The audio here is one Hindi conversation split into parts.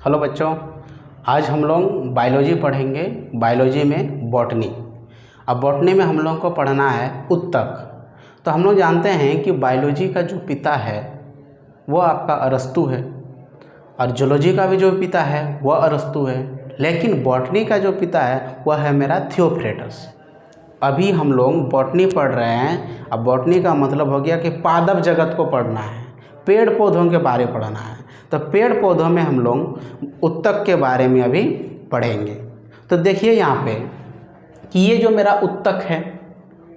हेलो बच्चों, आज हम लोग बायोलॉजी पढ़ेंगे। बायोलॉजी में बॉटनी। अब बॉटनी में हम लोग को पढ़ना है उत्तक। तो हम लोग जानते हैं कि बायोलॉजी का जो पिता है वह आपका अरस्तु है और जूलॉजी का भी जो पिता है वह अरस्तु है, लेकिन बॉटनी का जो पिता है वह है मेरा थियोफ्रेटस। अभी हम लोग बॉटनी पढ़ रहे हैं। अब बॉटनी का मतलब हो गया कि पादप जगत को पढ़ना है, पेड़ पौधों के बारे में पढ़ना है। तो पेड़ पौधों में हम लोग उत्तक के बारे में अभी पढ़ेंगे। तो देखिए यहाँ पे कि ये जो मेरा उत्तक है,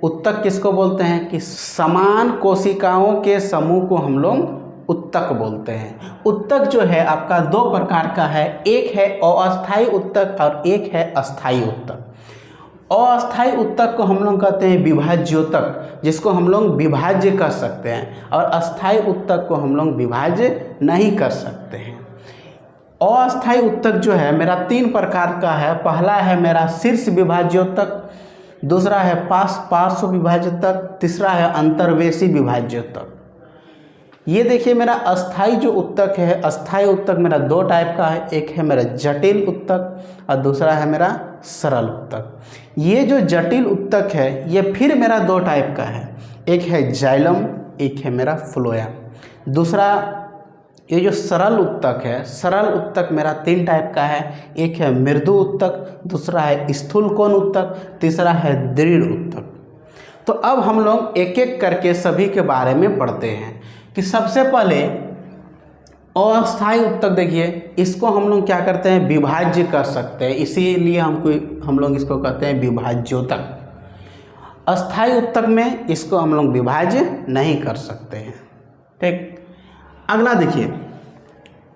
उत्तक किसको बोलते हैं कि समान कोशिकाओं के समूह को हम लोग उत्तक बोलते हैं। उत्तक जो है आपका दो प्रकार का है, एक है अस्थायी उत्तक और एक है अस्थायी उत्तक। अस्थायी उत्तक को हम लोग कहते हैं विभाज्योतक, जिसको हम लोग विभाज्य कर सकते हैं, और अस्थायी उत्तक को हम लोग विभाज्य नहीं कर सकते हैं। अस्थायी उत्तक जो है मेरा तीन प्रकार का है। पहला है मेरा शीर्ष विभाज्योतक, दूसरा है पार्श्व विभाज्योतक, तीसरा है अंतर्वेशी विभाज्योतक। ये देखिए मेरा अस्थाई जो उत्तक है, अस्थाई उत्तक मेरा दो टाइप का है, एक है मेरा जटिल उत्तक और दूसरा है मेरा सरल उत्तक। ये जो जटिल उत्तक है ये फिर मेरा दो टाइप का है, एक है जाइलम, एक है मेरा फ्लोएम। दूसरा ये जो सरल उत्तक है, सरल उत्तक मेरा तीन टाइप का है, एक है मृदु उत्तक, दूसरा है स्थूल कोण उत्तक, तीसरा है दृढ़ उत्तक। तो अब हम लोग एक एक करके सभी के बारे में पढ़ते हैं कि सबसे पहले अस्थायी उत्तक देखिए, इसको हम लोग क्या करते हैं विभाज्य कर सकते हैं, इसीलिए हम लोग इसको कहते हैं विभाज्योतक। अस्थायी उत्तक में इसको हम लोग विभाज्य नहीं कर सकते हैं। ठीक, अगला देखिए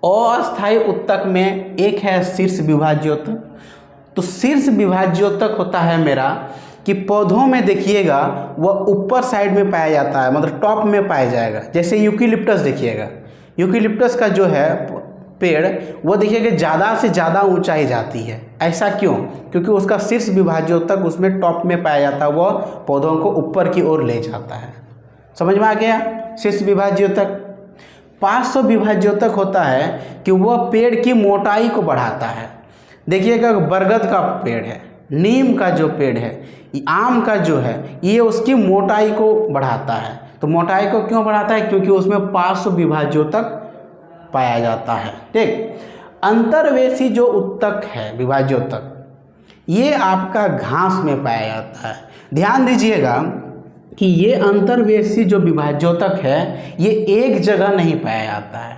अस्थायी उत्तक में एक है शीर्ष विभाज्योतक। तो शीर्ष विभाज्योतक होता है मेरा कि पौधों में देखिएगा वह ऊपर साइड में पाया जाता है, मतलब टॉप में पाया जाएगा। जैसे यूकेलिप्टस देखिएगा, यूकेलिप्टस का जो है पेड़ वो देखिएगा ज़्यादा से ज़्यादा ऊंचाई जाती है। ऐसा क्यों? क्योंकि उसका शीर्ष विभाज्योतक उसमें टॉप में पाया जाता है, वह पौधों को ऊपर की ओर ले जाता है। समझ में आ गया? शीर्ष विभाज्योतक। पार्श्व विभाज्योतक होता है कि वह पेड़ की मोटाई को बढ़ाता है। देखिएगा बरगद का पेड़ है, नीम का जो पेड़ है, आम का जो है, ये उसकी मोटाई को बढ़ाता है। तो मोटाई को क्यों बढ़ाता है? क्योंकि उसमें पार्श्व विभाज्योतक पाया जाता है। ठीक, अंतर्वेशी जो उत्तक है विभाज्योतक, ये आपका घास में पाया जाता है। ध्यान दीजिएगा कि ये अंतर्वेशी जो विभाज्योतक है ये एक जगह नहीं पाया जाता है,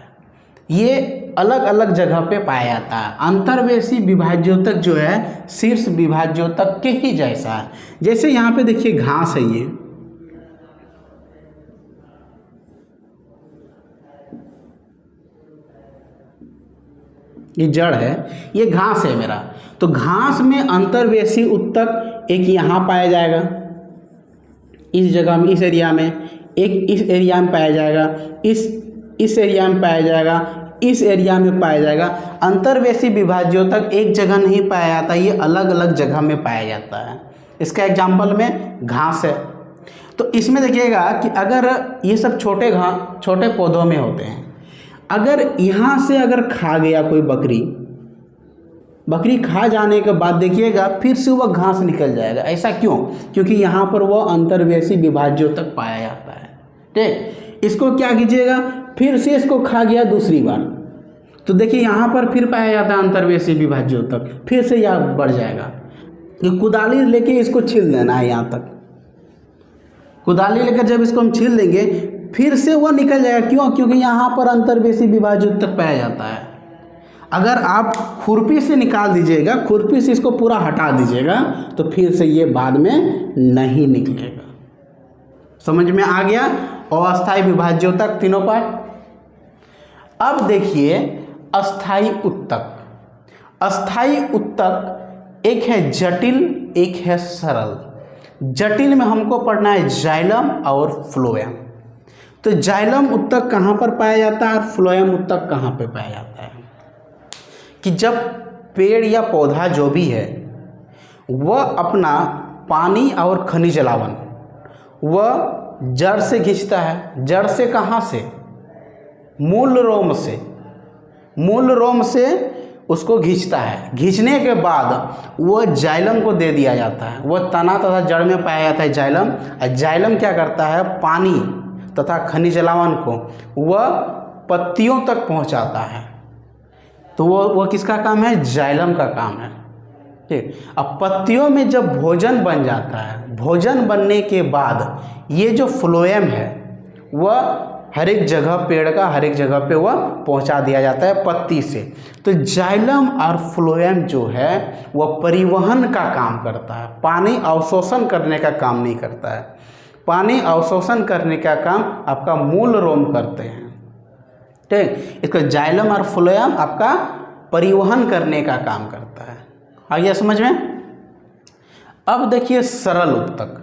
ये अलग अलग जगह पे पाया जाता है। अंतर्वेशी विभाज्योतक जो है शीर्ष विभाज्योतक के ही जैसा है। जैसे यहाँ पे देखिए घास है, ये जड़ है, ये घास है मेरा। तो घास में अंतर्वेशी उत्तक एक यहाँ पाया जाएगा, इस जगह में, इस एरिया में, एक इस एरिया में पाया जाएगा, इस एरिया में पाया जाएगा, इस एरिया में पाया जाएगा। अंतर्वेशी विभाज्योतक एक जगह नहीं पाया जाता, ये अलग अलग जगह में पाया जाता है। इसका एग्जाम्पल में घास है। तो इसमें देखिएगा कि अगर ये सब छोटे पौधों में होते हैं, अगर यहाँ से अगर खा गया कोई बकरी खा जाने के बाद देखिएगा फिर से वह घास निकल जाएगा। ऐसा क्यों? क्योंकि यहाँ पर वह अंतर्वेशी विभाज्योतक पाया जाता है। ठीक, इसको क्या कीजिएगा, फिर से इसको खा गया दूसरी बार, तो देखिए यहाँ पर फिर पाया जाता है अंतर्वेशी विभाज्योतक, फिर से यह बढ़ जाएगा। कि कुदाली लेके इसको छील देना है, यहाँ तक कुदाली लेकर जब इसको हम छील देंगे फिर से वह निकल जाएगा। क्यों? क्योंकि यहाँ पर अंतर्वेशी विभाज्योतक पाया जाता है। अगर आप खुरपी से निकाल दीजिएगा, खुरपी से इसको पूरा हटा दीजिएगा, तो फिर से ये बाद में नहीं निकलेगा। समझ में आ गया अस्थायी विभाज्योतक तीनों पार्ट। अब देखिए अस्थायी उत्तक। अस्थायी उत्तक एक है जटिल, एक है सरल। जटिल में हमको पढ़ना है जाइलम और फ्लोएम। तो जाइलम उत्तक कहाँ पर पाया जाता है और फ्लोएम उत्तक कहाँ पे पाया जाता है? कि जब पेड़ या पौधा जो भी है वह अपना पानी और खनिज लवण वह जड़ से खींचता है। जड़ से कहाँ से? मूल रोम से। मूल रोम से उसको खींचता है। खींचने के बाद वह जाइलम को दे दिया जाता है। वह तना तथा जड़ में पाया जाता है जाइलम। और जाइलम क्या करता है, पानी तथा खनिज लवण को वह पत्तियों तक पहुंचाता है। तो वो किसका काम है, जाइलम का काम है। ठीक, अब पत्तियों में जब भोजन बन जाता है, भोजन बनने के बाद ये जो फ्लोएम है वह हर एक जगह, पेड़ का हर एक जगह पे वह पहुंचा दिया जाता है पत्ती से। तो जाइलम और फ्लोएम जो है वह परिवहन का काम करता है, पानी अवशोषण करने का काम नहीं करता है। पानी अवशोषण करने का काम आपका मूल रोम करते हैं। ठीक, इसका जाइलम और फ्लोएम आपका परिवहन करने का काम करता है। आ गया समझ में। अब देखिए सरल उत्तक।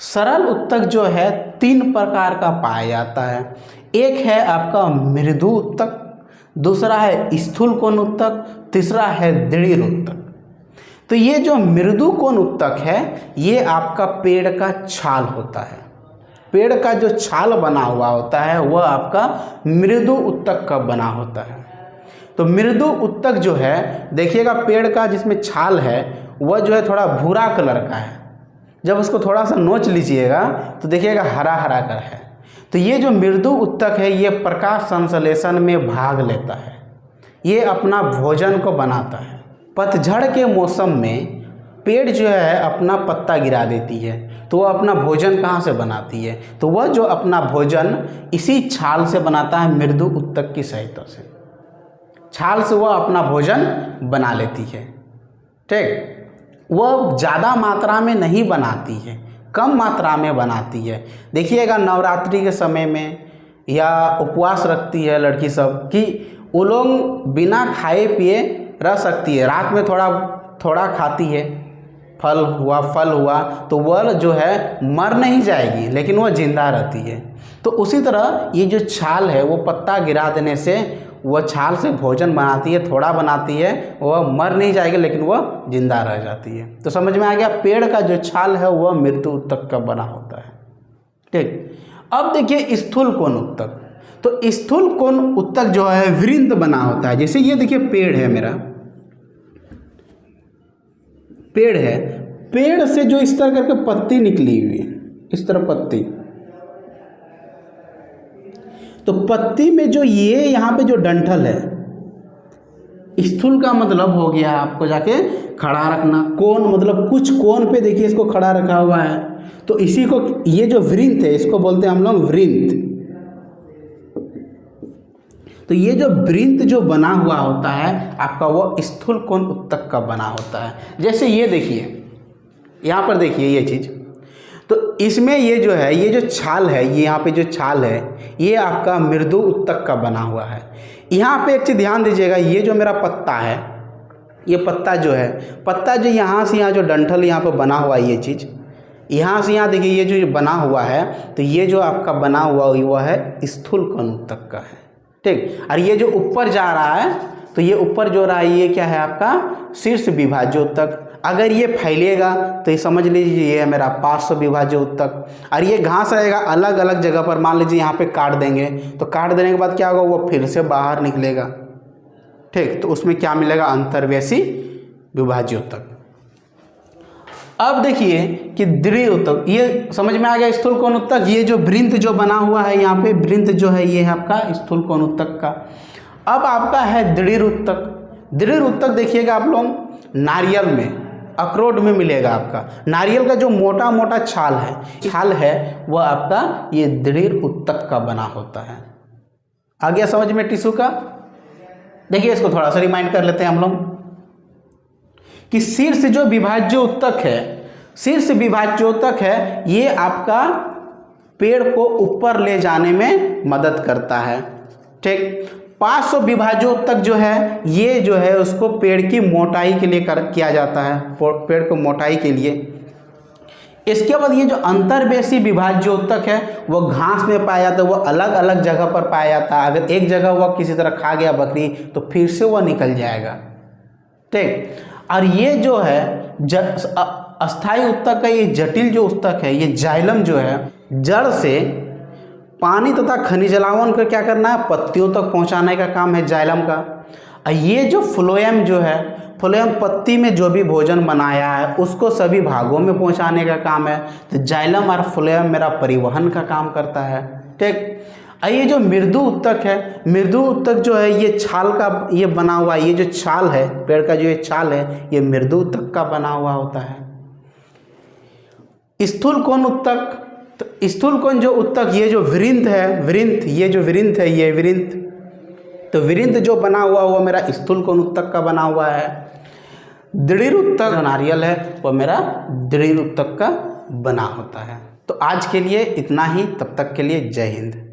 सरल उत्तक जो है 3 प्रकार का पाया जाता है। एक है आपका मृदु उत्तक, दूसरा है स्थूल कोण उत्तक, तीसरा है दृढ़ उत्तक। तो ये जो मृदु कोण उत्तक है ये आपका पेड़ का छाल होता है। पेड़ का जो छाल बना हुआ होता है वह आपका मृदु उत्तक का बना होता है। तो मृदु उत्तक जो है देखिएगा, पेड़ का जिसमें छाल है वह जो है थोड़ा भूरा कलर का है। जब उसको थोड़ा सा नोच लीजिएगा तो देखिएगा हरा हरा कर है। तो ये जो मृदु उत्तक है ये प्रकाश संश्लेषण में भाग लेता है, ये अपना भोजन को बनाता है। पतझड़ के मौसम में पेड़ जो है अपना पत्ता गिरा देती है, तो वह अपना भोजन कहाँ से बनाती है, तो वह जो अपना भोजन इसी छाल से बनाता है, मृदु उत्तक की सहायता से। छाल से वह अपना भोजन बना लेती है। ठीक, वह ज़्यादा मात्रा में नहीं बनाती है, कम मात्रा में बनाती है। देखिएगा नवरात्रि के समय में या उपवास रखती है लड़की सब कि वो लोग बिना खाए पिए रह सकती है, रात में थोड़ा थोड़ा खाती है, फल हुआ तो वह जो है मर नहीं जाएगी लेकिन वह जिंदा रहती है। तो उसी तरह ये जो छाल है वो पत्ता गिरा देने से वह छाल से भोजन बनाती है, थोड़ा बनाती है, वह मर नहीं जाएगी लेकिन वह जिंदा रह जाती है। तो समझ में आ गया, पेड़ का जो छाल है वह मृदु उत्तक का बना होता है। ठीक, अब देखिए स्थूल कोण उत्तक। तो स्थूल कोण उत्तक जो है वृंत बना होता है। जैसे ये देखिए पेड़ है, मेरा पेड़ है, पेड़ से जो इस तरह करके पत्ती निकली हुई है, इस तरह पत्ती, तो पत्ती में जो ये यहाँ पे जो डंठल है, स्थूल का मतलब हो गया आपको जाके खड़ा रखना, कोण मतलब कुछ कोण पे देखिए इसको खड़ा रखा हुआ है, तो इसी को ये जो वृंत है इसको बोलते हैं हम लोग वृंत। तो ये जो वृंत जो बना हुआ होता है आपका वो स्थूल कोण उत्तक का बना होता है। जैसे ये देखिए, यहाँ पर देखिए ये चीज़, तो इसमें ये जो है, ये जो छाल है, ये यहाँ पे जो छाल है ये आपका मृदु उत्तक का बना हुआ है। यहाँ पे एक चीज़ ध्यान दीजिएगा, ये जो मेरा पत्ता है, ये पत्ता जो है, पत्ता जो यहाँ से यहाँ जो डंठल यहाँ पे बना हुआ है, ये चीज़ यहाँ से यहाँ देखिए ये जो बना हुआ है, तो ये जो आपका बना हुआ वह है स्थूल कोण उत्तक का है। ठीक, और ये जो ऊपर जा रहा है, तो ये ऊपर जो रहा है ये क्या है आपका शीर्ष विभाज्य उत्तक। अगर ये फैलेगा तो ये समझ लीजिए ये है मेरा पार्श्व विभाज्य उत्तक। और ये घास रहेगा अलग अलग जगह पर, मान लीजिए यहाँ पे काट देंगे, तो काट देने के बाद क्या होगा, वो फिर से बाहर निकलेगा। ठीक, तो उसमें क्या मिलेगा, अंतर्वेशी विभाज्य उत्तक। अब देखिए कि दृढ़ उत्तक, ये समझ में आ गया स्थूल कोण उत्तक। ये जो वृंत जो बना हुआ है यहाँ पे, वृंत जो है ये है आपका स्थूल कोण उत्तक का। अब आपका है दृढ़ उत्तक। दृढ़ उत्तक देखिएगा आप लोग नारियल में, अखरोट में मिलेगा आपका। नारियल का जो मोटा मोटा छाल है वह आपका ये दृढ़ उत्तक का बना होता है। आ गया समझ में टिश्यू का। देखिए इसको थोड़ा सा रिमाइंड कर लेते हैं हम लोग कि शीर्ष जो विभाज्य उत्तक है, शीर्ष विभाज्य उत्तक है, ये आपका पेड़ को ऊपर ले जाने में मदद करता है। ठीक, पार्श्व विभाज्य उत्तक जो है ये जो है उसको पेड़ की मोटाई के लिए किया जाता है, पेड़ को मोटाई के लिए। इसके बाद ये जो अंतर्वेशी विभाज्य उत्तक है वह घास में पाया जाता है, वह अलग अलग जगह पर पाया जाता है। अगर एक जगह वह किसी तरह खा गया बकरी तो फिर से वह निकल जाएगा। ठीक, और ये जो है अस्थायी उत्तक का ये जटिल जो उत्तक है, ये जाइलम जो है जड़ से पानी तथा खनिज लवण को क्या करना है, पत्तियों तक पहुंचाने का काम है जाइलम का। ये जो फ्लोएम जो है, फ्लोएम पत्ती में जो भी भोजन बनाया है उसको सभी भागों में पहुंचाने का काम है। तो जाइलम और फ्लोएम मेरा परिवहन का काम करता है। ठीक। ये जो मृदु उत्तक है, मृदु उत्तक जो है ये छाल का ये बना हुआ, ये जो छाल है पेड़ का, जो ये छाल है ये मृदु उत्तक का बना हुआ होता है। स्थूल कोण उत्तक, तो स्थूल कोण जो उत्तक, ये जो वृंत है, वृंत, ये जो वृंत है, ये वृंत, तो वृंत जो बना हुआ वो मेरा स्थूल कोण उत्तक का बना हुआ है। दृढ़ उत्तक जो नारियल है वो मेरा दृढ़ उत्तक का बना होता है। तो आज के लिए इतना ही, तब तक के लिए जय हिंद।